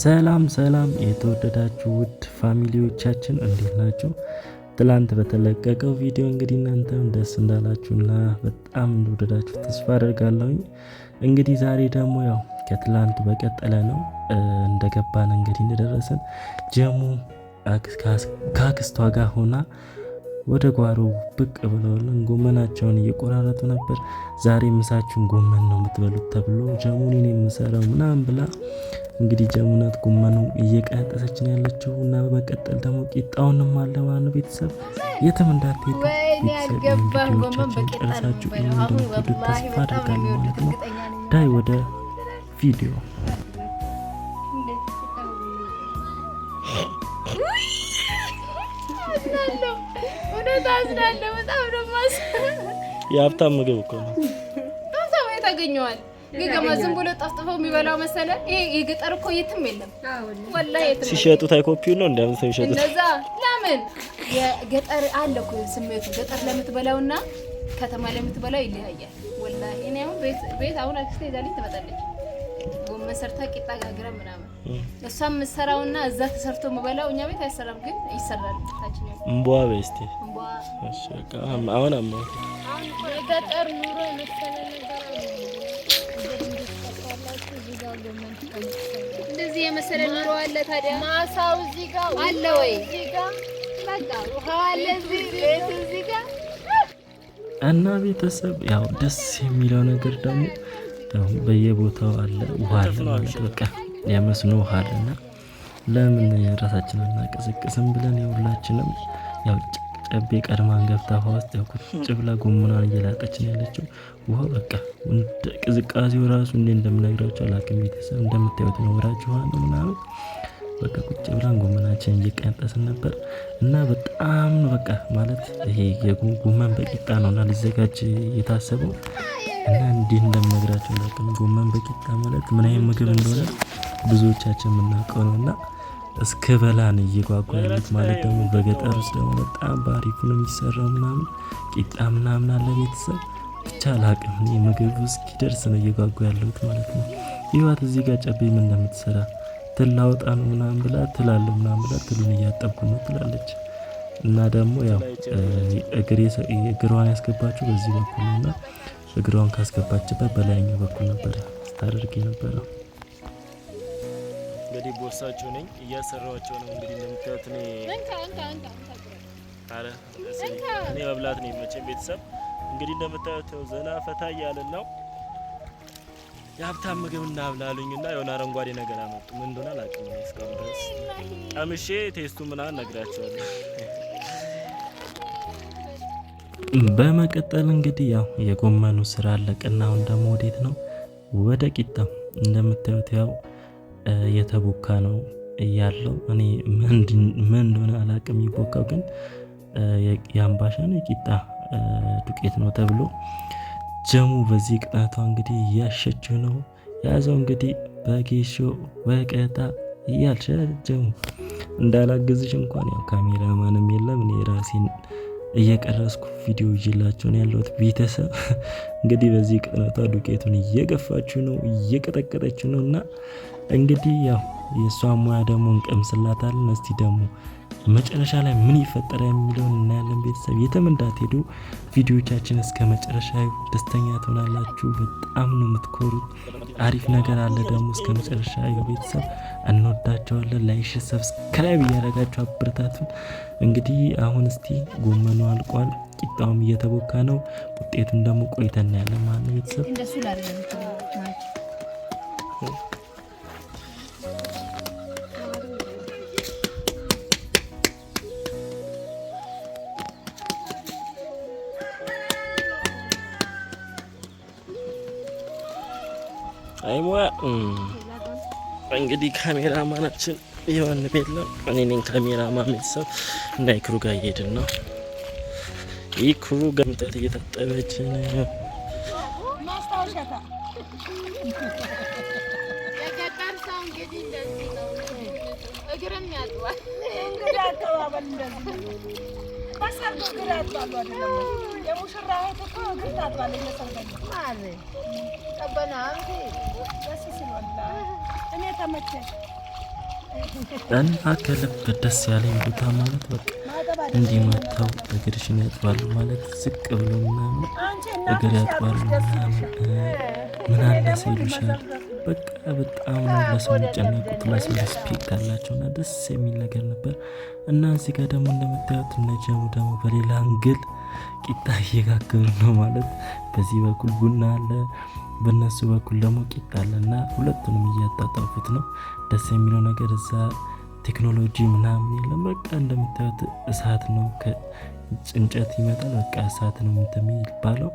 ሰላም የተወደዳችሁ ውድ ፋሚሊዎቻችን እንዴት ናችሁ? ትላንት በተለቀቀው ቪዲዮ እንግዲህ እናንተም ደስ እንዳላችሁና በጣም እንደወደዳችሁ ተስፋ አደርጋለሁ። እንግዲህ ዛሬ ደግሞ ያው ከትላንት በቀጠለ ነው እንደገባን እንግዲህ እንደደረሰን ጀሙ ከአክስቷ ጋር ሆና ወደ ጓሮ ብቅ ብለውልን ጎመናቸውን እየቆራረጡ ነበር። ዛሬ ምሳችሁን ጎመን ነው የምትበሉት ተብሎ ጀሙን የምሰራው ምናምን ብላ እንግዲህ ጀሙናት ጎመኑ እየቀነጠሰች ነው ያለችው እና በመቀጠል ደግሞ ቂጣውንም አለ ማለት ነው። ቤተሰብ የትም እንዳትሄዱ ጨርሳችሁ እንደምትወዱት ተስፋ አደርጋለሁ ማለት ነው። ዳይ ወደ ቪዲዮ የሀብታም ምግብ እኮ ነው። ታገኘዋል ገገማ ዝም ብሎ ጠፍጥፈው የሚበላው መሰለ። ይሄ የገጠር እኮ የትም የለም ወላሂ። የትም ሲሸጡት አይኮፒው ነው እንደምሰው ይሸጡት እንደዛ። ለምን የገጠር አለ እኮ ስሜቱ። ገጠር ለምትበላውና ከተማ ለምትበላው ይለያያል ወላሂ። እኔ አሁን ቤት አሁን አክስቴ ዛሬ ትመጣለች ጎመን ሰርታ ቂጣ ጋግራ ምናምን እሷም ምሰራውና እዛ ተሰርቶ መበላው እኛ ቤት አይሰራም፣ ግን ይሰራል። ታችኛው እንቧ በስቲ እንቧ እሺ። አሁን የገጠር ኑሮ መሰለ ነገር እንደዚህ የመሰለ ኑሮ አለ። ታዲያ ማሳው እዚህ ጋር አለ ወይ? እዚህ ጋር በቃ ውሃ አለ እዚህ ጋር እና ቤተሰብ ያው ደስ የሚለው ነገር ደግሞ በየቦታው አለ ውሃ አለ ማለት በቃ የመስኖ ውሃ አለና ለምን ራሳችንን እናቀዘቅዝም ብለን የሁላችንም ያው ጨቤ ቀድማን ገብታ ውሃ ውስጥ ያው ቁጭ ብላ ጎመናን እየላጠች ነው ያለችው። ውሃ በቃ ቅዝቃዜው ራሱ እንዴ እንደምነግራችሁ አላውቅም። ቤተሰብ እንደምታዩት ነው ወራጅ ውሃ ነው ምናምን በቃ ቁጭ ብላን ጎመናችን እየቀነጠስን ነበር እና በጣም በቃ ማለት ይሄ የጎመን በቂጣ ነውና ሊዘጋጅ የታሰበው እና እንዲህ እንደምነግራችሁ አላውቅም። ጎመን በቂጣ ማለት ምን አይነት ምግብ እንደሆነ ብዙዎቻችን የምናውቀው ነውና እስከ በላን እየጓጓለት ማለት ደግሞ በገጠር ውስጥ ደግሞ በጣም ባሪፍ ነው የሚሰራው ምናምን ቂጣ ምናምን አለ። ቤተሰብ ብቻ አላውቅም እኔ ምግብ ውስጥ ይደርስ ነው እየጓጓ ያለሁት ማለት ነው። ይዋት እዚህ ጋር ጨቤ ምን እንደምትሰራ ትላውጣ ነው ምናምን ብላ ትላለህ ምናምን ብላ ትሉን እያጠብኩ ነው ትላለች። እና ደግሞ ያው እግሯን ያስገባችሁ በዚህ በኩል ነውና እግሯን ካስገባችበት በላይኛው በኩል ነበር ስታደርግ የነበረው። እንግዲህ ቦርሳቸው ነኝ እያሰራኋቸው ነው። እንግዲህ እንደምታዩት እኔ መብላት ነው የሚመቸኝ። ቤተሰብ እንግዲህ እንደምታዩት ዘና ፈታ እያልን ነው። የሀብታም ምግብ እናብላሉኝና የሆነ አረንጓዴ ነገር አመጡ። ምን እንደሆነ አላውቅም እስካሁን ድረስ። ቀምሼ ቴስቱ ምናምን እነግራቸዋለሁ። በመቀጠል እንግዲህ ያው የጎመኑ ስራ አለቀና አሁን ደግሞ ወዴት ነው? ወደ ቂጣው። እንደምታዩት ያው የተቦካ ነው ያለው። እኔ ምን እንደሆነ አላውቅም። ይቦካው ግን የአምባሻ ነው የቂጣ ዱቄት ነው ተብሎ ጀሙ በዚህ ቅጣቷ እንግዲህ እያሸችው ነው ያዘው። እንግዲህ በጌሾ በቀጣ እያልሽ ጀሙ እንዳላግዝሽ እንኳን ያው ካሜራማንም የለም እኔ ራሴን እየቀረስኩ ቪዲዮ ይዤላችሁ ነው ያለሁት። ቤተሰብ እንግዲህ በዚህ ቅጣቷ ዱቄቱን እየገፋችሁ ነው እየቀጠቀጠችው ነው እና እንግዲህ ያው የሷ ሙያ ደግሞ እንቀምስላታለን። እስቲ ደግሞ መጨረሻ ላይ ምን ይፈጠራል የሚለውን እናያለን። ቤተሰብ የትም እንዳትሄዱ፣ ቪዲዮቻችን እስከ መጨረሻው ደስተኛ ትሆናላችሁ። በጣም ነው የምትኮሩት። አሪፍ ነገር አለ ደግሞ እስከ መጨረሻው። ቤተሰብ እንወዳቸዋለን። ላይክ ሰብስክራይብ እያደረጋችሁ አበረታቱን። እንግዲህ አሁን እስቲ ጎመኑ አልቋል፣ ቂጣውም እየተቦካ ነው። ውጤቱን ደግሞ ቆይተን እናያለን ማለት ነው። ቤተሰብ እንደሱ ላደርግ አይሞያ እንግዲህ ካሜራማናችን ይሆን ቤለው እኔ ነኝ ካሜራማን። ቤተሰብ እና ይክሩ ጋር እየሄድን ነው። ይክሩ ገምጠት እየታጠበች ነው። ማስታወሻታ የገጠር ሰው እንግዲህ እንደዚህ ነው። እግርም ያጥዋል እንግዲህ አቀባበል እንደዚህ ባሳብ እግር ያጥዋል አይደለም። የሙሽራ እህት እኮ እግር ታጥባል ለሰርግ ማለት ቀበና አንተ ደስ ሲል ወላ እኔ ተመቸኝ እና ከልብ ደስ ያለኝ ቦታ ማለት በቃ እንዲህ መጥተው እግርሽን ያጥባሉ ማለት ዝቅ ብሎ ምናምን እግር ያጥባሉ ምናምን ምን አነሰ ይሉሻል። በቃ በጣም ነው ለሰው የሚጨነቁት፣ ለሰው ሪስፔክት አላቸው እና ደስ የሚል ነገር ነበር። እና እዚህ ጋር ደግሞ እንደምታዩት እነጀሙ ደግሞ በሌላ አንግል ቂጣ እየጋገሩ ነው ማለት በዚህ በኩል ቡና አለ፣ በእነሱ በኩል ደግሞ ቂጣ አለ እና ሁለቱንም እያጣጣፉት ነው። ደስ የሚለው ነገር እዛ ቴክኖሎጂ ምናምን የለም። በቃ እንደምታዩት እሳት ነው፣ ከእንጨት ይመጣል። በቃ እሳት ነው የሚባለው።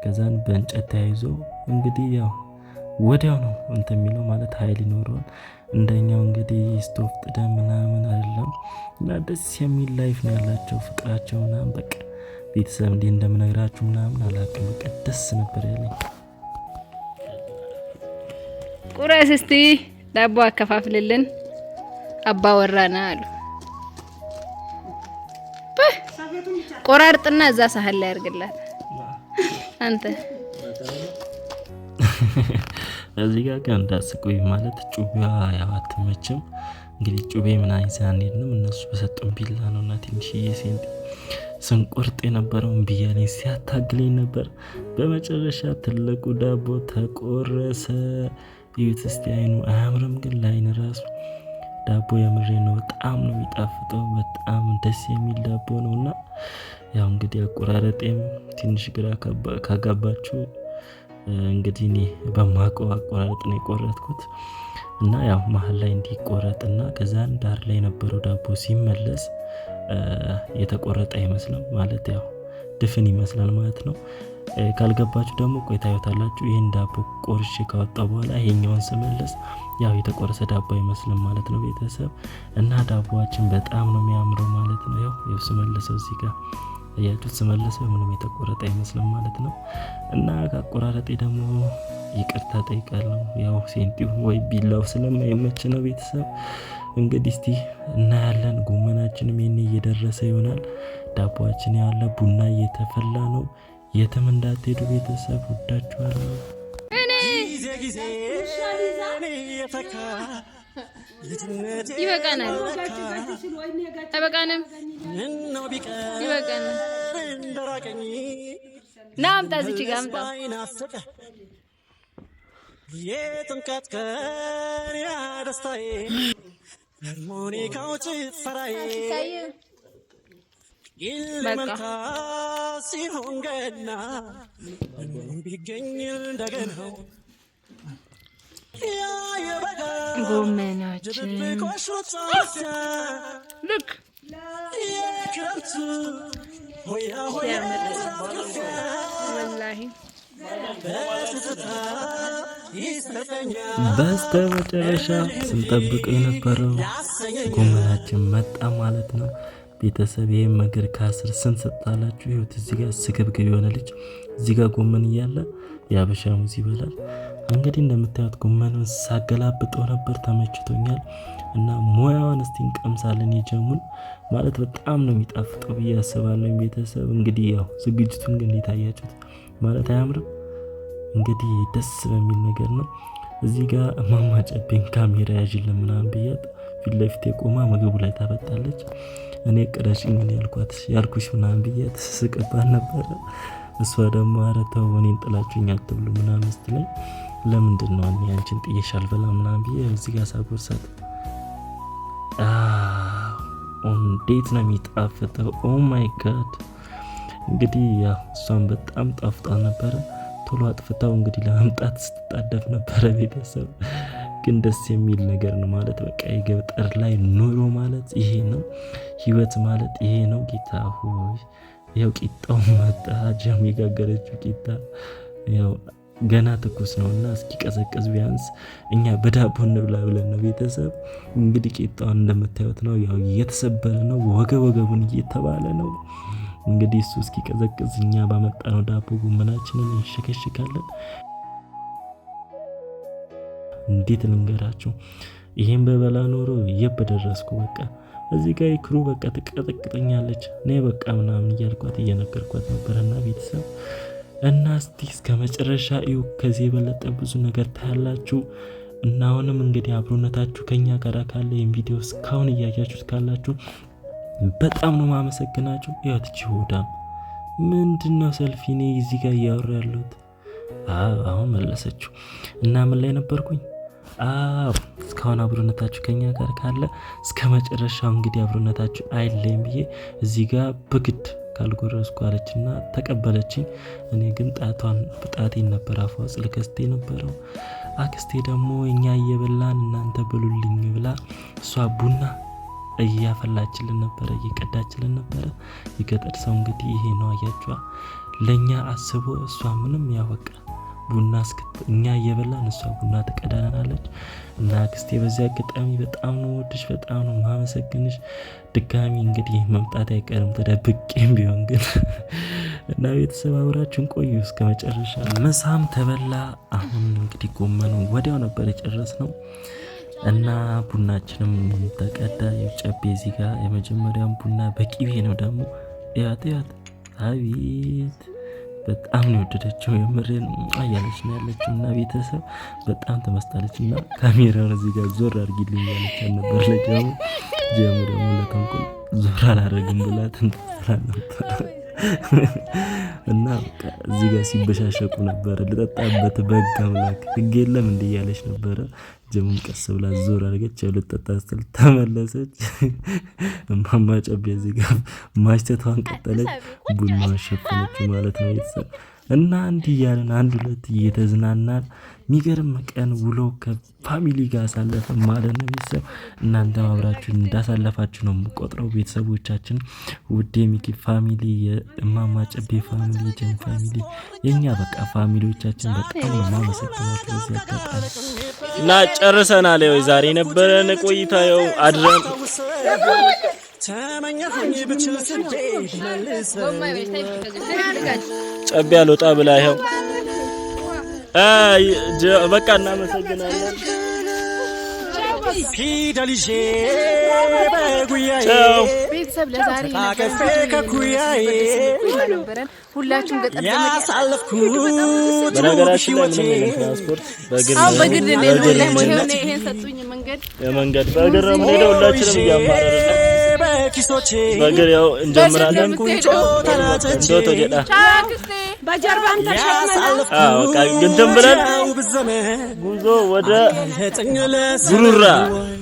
ከዛን በእንጨት ተያይዞ እንግዲህ ያው ወዲያው ነው የሚለው ማለት ኃይል ይኖረዋል። እንደኛው እንግዲህ ስቶፍ ጥደም ምናምን አይደለም እና ደስ የሚል ላይፍ ነው ያላቸው፣ ፍቅራቸው ምናምን በቃ ቤተሰብ እንዲህ እንደምነግራችሁ ምናምን አላውቅም። በቃ ደስ ነበር ያለኝ። ቁረስ እስቲ ዳቦ አከፋፍልልን አባወራና አሉ። ቆራርጥና እዛ ሳህን ላይ አድርግላት አንተ። እዚህ ጋር ግን እንዳስቆይ ማለት ጩቤዋ ያው አትመችም። እንግዲህ ጩቤ ምናምን ይዘን አንሄድንም፣ እነሱ በሰጡን ቢላ ነው እና ትንሽዬ ሴንት ስንቆርጥ የነበረውን ብያለኝ ሲያታግለኝ ነበር። በመጨረሻ ትልቁ ዳቦ ተቆረሰ። ይዩት እስቲ አይኑ አያምርም? ግን ላይን ራሱ ዳቦ የምሬ ነው፣ በጣም ነው የሚጣፍጠው። በጣም ደስ የሚል ዳቦ ነው እና ያው እንግዲህ አቆራረጤም ትንሽ ግራ ካጋባችሁ እንግዲህ እኔ በማውቀው አቆራረጥ ነው የቆረጥኩት እና ያው መሀል ላይ እንዲቆረጥና ከዛን ዳር ላይ የነበረው ዳቦ ሲመለስ የተቆረጠ አይመስልም ማለት ያው ድፍን ይመስላል ማለት ነው። ካልገባችሁ ደግሞ ቆይታ ታዩታላችሁ። ይሄን ዳቦ ቆርሼ ካወጣው በኋላ ይሄኛውን ስመለስ ያው የተቆረሰ ዳቦ አይመስልም ማለት ነው ቤተሰብ። እና ዳቦአችን በጣም ነው የሚያምረው ማለት ነው። ያው ስመለሰው እዚህ ጋር ያያችሁት ስመለሰው ምንም የተቆረጠ አይመስልም ማለት ነው። እና ካቆራረጤ ደግሞ ይቅርታ ጠይቃለሁ። ያው ሴንቲው ወይ ቢላው ስለማይመች ነው ቤተሰብ። እንግዲህ እስቲ እናያለን። ጎመናችንም ይሄን እየደረሰ ይሆናል። ዳቦአችን ያለ ቡና እየተፈላ ነው። የትም እንዳትሄዱ ቤተሰብ፣ ወዳችኋለሁ። ይበቃናል። አይበቃንም? ይበቃናል። ና አምጣ፣ እዚች ጋር አምጣ። የጥምቀት ቀን ያደስታዬ ሃርሞኒካው ጭፈራዬ ይልመታ ሲሆን ገና ቢገኝ እንደገናው ጎመናችን ልክ የክረምቱ ሆያ ሆያ ወላሂ በስተ መጨረሻ ስንጠብቀው የነበረው ጎመናችን መጣ ማለት ነው ቤተሰብ። ይሄን መግር ከ10 ስንት ሰጣላችሁ? ይሁት እዚህ ጋር ስግብግብ የሆነ ልጅ እዚህ ጋር ጎመን እያለ ያበሻ ሙዝ ይበላል። እንግዲህ እንደምታዩት ጎመኑን ሳገላብጠው ነበር፣ ተመችቶኛል። እና ሞያዋን እስቲ እንቀምሳለን። የጀሙን ማለት በጣም ነው የሚጣፍጠው ብዬ አስባለሁ ቤተሰብ። እንግዲህ ያው ዝግጅቱን ግን እንዴት ማለት አያምርም? እንግዲህ ደስ በሚል ነገር ነው። እዚህ ጋር ማማ ጨቤን ካሜራ ያዥልን ምናምን ብያት ፊት ለፊት የቆማ ምግቡ ላይ ታበጣለች። እኔ ቅረሽኝ ያልኩሽ ምናምን ብያት ስቅባት ነበረ። እሷ ደግሞ ኧረ ተው እኔን ጥላችሁኝ አትብሉ ምናምን ስትለኝ ለምንድን ነው እኔ አንቺን ጥዬሽ አልበላም ምናምን ብዬ እዚህ ጋር ሳጎርሳት እንዴት ነው የሚጣፍጠው! ኦ ማይ ጋድ! እንግዲህ ያው እሷን በጣም ጣፍጣ ነበረ። ቶሎ አጥፍታው እንግዲህ ለመምጣት ስትጣደፍ ነበረ ቤተሰብ። ግን ደስ የሚል ነገር ነው ማለት በቃ የገጠር ላይ ኑሮ ማለት ይሄ ነው፣ ህይወት ማለት ይሄ ነው። ጌታ ሆይ ያው ቂጣው መጣ፣ ጀም የጋገረችው ቂጣ ያው ገና ትኩስ ነውና እስኪ ቀዘቀዝ ቢያንስ እኛ በዳቦ እንብላ ብለን ነው ቤተሰብ። እንግዲህ ቂጣውን እንደምታዩት ነው፣ ያው እየተሰበረ ነው፣ ወገቡን እየተባለ ነው። እንግዲህ እሱ እስኪ ቀዘቅዝ እኛ ባመጣነው ዳቦ ጎመናችንን እንሸከሽካለን። እንዴት ልንገራችሁ፣ ይሄን በበላ ኖሮ የበደረስኩ በቃ እዚህ ጋር ይክሩ በቃ ትቀጠቅጠኛለች ነይ በቃ ምናምን እያልኳት እየነገርኳት ነበርና ቤተሰብ። እና እስቲ እስከ መጨረሻ እዩ፣ ከዚህ የበለጠ ብዙ ነገር ታያላችሁ። እና አሁንም እንግዲህ አብሮነታችሁ ከኛ ጋር ካለ ይሄን ቪዲዮ እስካሁን እያያችሁት ካላችሁ በጣም ነው ማመሰግናችሁ። ያትቺ ሆዳም ምንድነው ሰልፊ እኔ እዚህ ጋር እያወራ ያለሁት? አሁን መለሰችው። እና ምን ላይ ነበርኩኝ? እስካሁን አብሮነታችሁ ከኛ ጋር ካለ እስከ መጨረሻው እንግዲህ አብሮነታችሁ አይለይም ብዬ እዚህ ጋር በግድ ካልጎረስኩ አለችና ተቀበለችኝ። እኔ ግን ጣቴን ነበር አፏ ጽልከስቴ ነበረው። አክስቴ ደግሞ እኛ እየበላን እናንተ ብሉልኝ ብላ እሷ ቡና እያፈላችልን ነበረ፣ እየቀዳችልን ነበረ። የገጠር ሰው እንግዲህ ይሄ ነው አያችኋ። ለኛ አስቦ እሷ ምንም ያወቃ ቡና እኛ እየበላን እሷ ቡና ትቀዳናለች። እና አክስቴ በዚህ አጋጣሚ በጣም ነው ወድሽ፣ በጣም ነው ማመሰግንሽ። ድጋሚ እንግዲህ መምጣት አይቀርም ተደብቄም ቢሆን ግን እና ቤተሰብ አብራችሁን ቆዩ እስከ መጨረሻ። ምሳም ተበላ። አሁን እንግዲህ ጎመኑ ወዲያው ነበር የጨረስነው እና ቡናችንም ተቀዳ። የጨቤ እዚህ ጋር የመጀመሪያውን ቡና በቂቤ ነው ደግሞ ያት አቤት በጣም ነው ወደደችው። የምሬን አያለች ነው ያለችው። እና ቤተሰብ በጣም ተመስጣለች። እና ካሜራውን እዚህ ጋር ዞር አድርጊልኝ ያለች ነበር። ጀሙ ደግሞ ለተንኮል ዞር አላደርግም ብላ ትንተላ ነበር። እና እዚህ ጋር ሲበሻሸቁ ነበር። ልጠጣበት በግ አምላክ ህግ የለም እንደ እያለች ነበረ። ጀሙን ቀስ ብላ ዞር አድርገች። ልጠጣ ስትል ተመለሰች። እማማ ጨቤ እዚህ ጋር ማሽተቷን ቀጠለች። ቡናዋን ሸፈነችው ማለት ነው ቤተሰብ። እና እንዲህ እያለን አንድ ሁለት እየተዝናናን የሚገርም ቀን ውሎ ከፋሚሊ ጋር አሳለፈ ማለት ነው ቤተሰብ። እናንተ አብራችሁ እንዳሳለፋችሁ ነው የምቆጥረው ቤተሰቦቻችን። ውድ የሚኪ ፋሚሊ፣ የእማማ ጨቤ ፋሚሊ፣ የጀም ፋሚሊ፣ የኛ በቃ ፋሚሊዎቻችን በጣም ነው ማመሰግናችሁ በዚህ አጋጣሚ። እና ጨርሰናል። ያው ዛሬ ነበረን ቆይታ ያው አድረን ተመኘሁኝ ብችል ስንዴ ጨቤ አልወጣ ብላ ይኸው በቃ እናመሰግናለን። ፊደልሼ በጉያዬ ቤተሰብ ለዛሬ ከኩያዬ ሁላችሁም ገጠር ያሳለፍኩት በነገራችን ላይ ምንም ትራንስፖርት በግድ ይሄን ሰጡኝ መንገድ በእግር ሄደ። ሁላችንም እያማረርን ነው። በእግር ያው እንጀምራለን። ተጀዳ በጀርባም ተሸክመናል። በቃ ግንትን ብለን ጉዞ ወደ ጉሩራ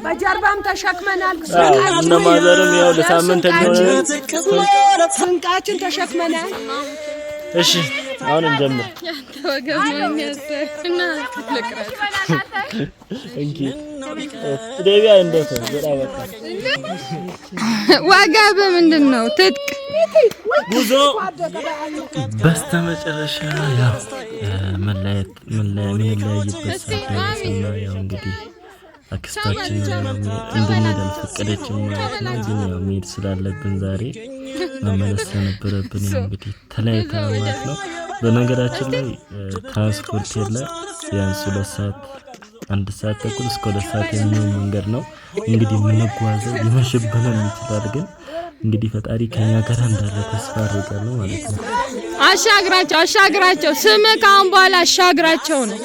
በጀርባም ተሸክመናል። እነ ማዘርም ያው ለሳምንት የሚሆን ስንቃችን ተሸክመናል። እሺ አሁን እንጀምር። ደቢያ እንደት በጣም ዋጋ በምንድን ነው ትጥቅ ጉዞ በስተመጨረሻ ያው የምንለያይበት ሰዓት ነው። ያው እንግዲህ አክስታችን እንድንሄድ አልፈቀደችም ማለት ነው። ግን ያው መሄድ ስላለብን ዛሬ መመለስ ስለነበረብን እንግዲህ ተለያይተናል ማለት ነው። በነገራችን ላይ ትራንስፖርት የለ ቢያንስ 1 ሰዓት ተኩል እስከ 2 ሰዓት የሚሆን መንገድ ነው እንግዲህ የምንጓዘው። ሊመሽብንም ይችላል፣ ግን እንግዲህ ፈጣሪ ከኛ ጋር እንዳለ ተስፋ አድርጋለሁ ማለት ነው። አሻግራቸው ስም ካሁን በኋላ አሻግራቸው ነው።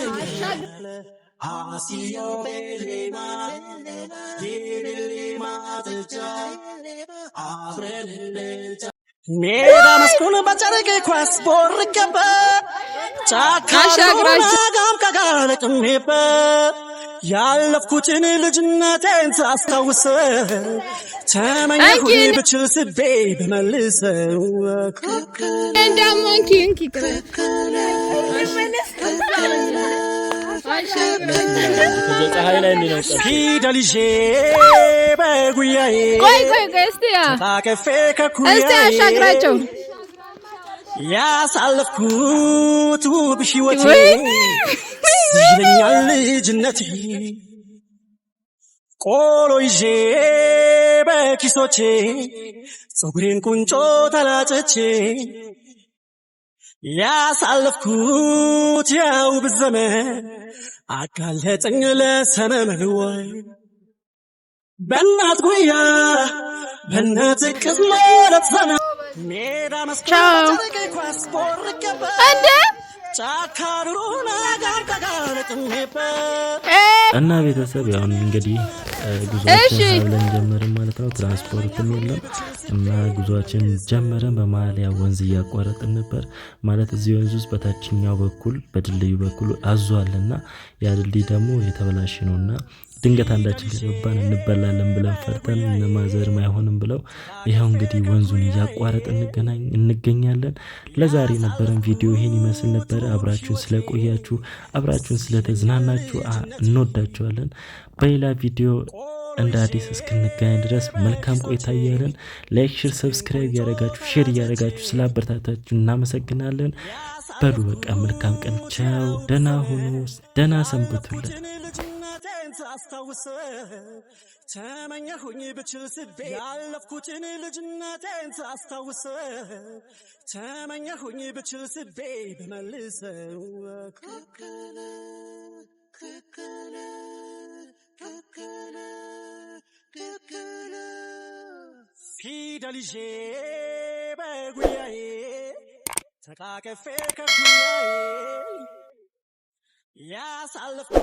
ሜዳ መስኩን በጨረቄ ኳስ ቦርቀበ ጫካሻግራጋም ከጋለቅኔበ ያለፍኩትን ልጅነቴን ሳስታውስ ተመኘሁኝ ብችል ስቤ በመልሰው እንዳሞንኪ ፀሐይ ላይ ነው ፊደልሼ በጉያዬ ቆይ እስቲ ታቀፌ ከኩያዬ እስቲ አሻግራቸው ያሳለፍኩት ውብ ሕይወቴ ይለኛል ልጅነቴ ቆሎ ይዤ በኪሶቼ ፀጉሬን ቁንጮ ተላጨቼ ያሳለፍኩት የውብ ዘመን አጋለጠኝ ለሰመመን ወይ በእናት ጉያ በእናት እቅፍ ማለት ዘመን ሜዳ መስቀል ኳስ ቦርቀበ እንደ እና ቤተሰብ ያው እንግዲህ ጉዟችን ብለን ጀመርን ማለት ነው። ትራንስፖርትም የለም እና ጉዟችን ጀመረን። በመሀል ያው ወንዝ እያቋረጥን ነበር ማለት እዚህ ወንዝ ውስጥ በታችኛው በኩል በድልድዩ በኩል አዟልና ያ ድልድይ ደግሞ የተበላሽ ነውና ድንገት አንዳችን ከገባን እንበላለን ብለን ፈርተን ማዘርም አይሆንም ብለው ይሄው እንግዲህ ወንዙን እያቋረጥን እንገኛለን። ለዛሬ ነበረን ቪዲዮ ይሄን ይመስል ነበር። አብራችሁን ስለቆያችሁ አብራችሁን ስለተዝናናችሁ እንወዳችኋለን። በሌላ ቪዲዮ እንደ አዲስ እስክንገናኝ ድረስ መልካም ቆይታ እያለን ላይክ፣ ሼር፣ ሰብስክራይብ ያደረጋችሁ ሼር ያደረጋችሁ ስላበረታታችሁ እናመሰግናለን። በሉ በቃ መልካም ቀን፣ ቻው፣ ደህና ሁኑ፣ ደህና ሰንብቱልን። አስታውሰ ተመኘሁኝ ብችል ስቤ ያለፍኩትን ልጅነቴን አስታውሰ ተመኘሁኝ ብችል ስቤ በመልሰው ፊደል ይዤ በጉያዬ ተቃቀፌ ከጉያዬ ያሳለፍኩ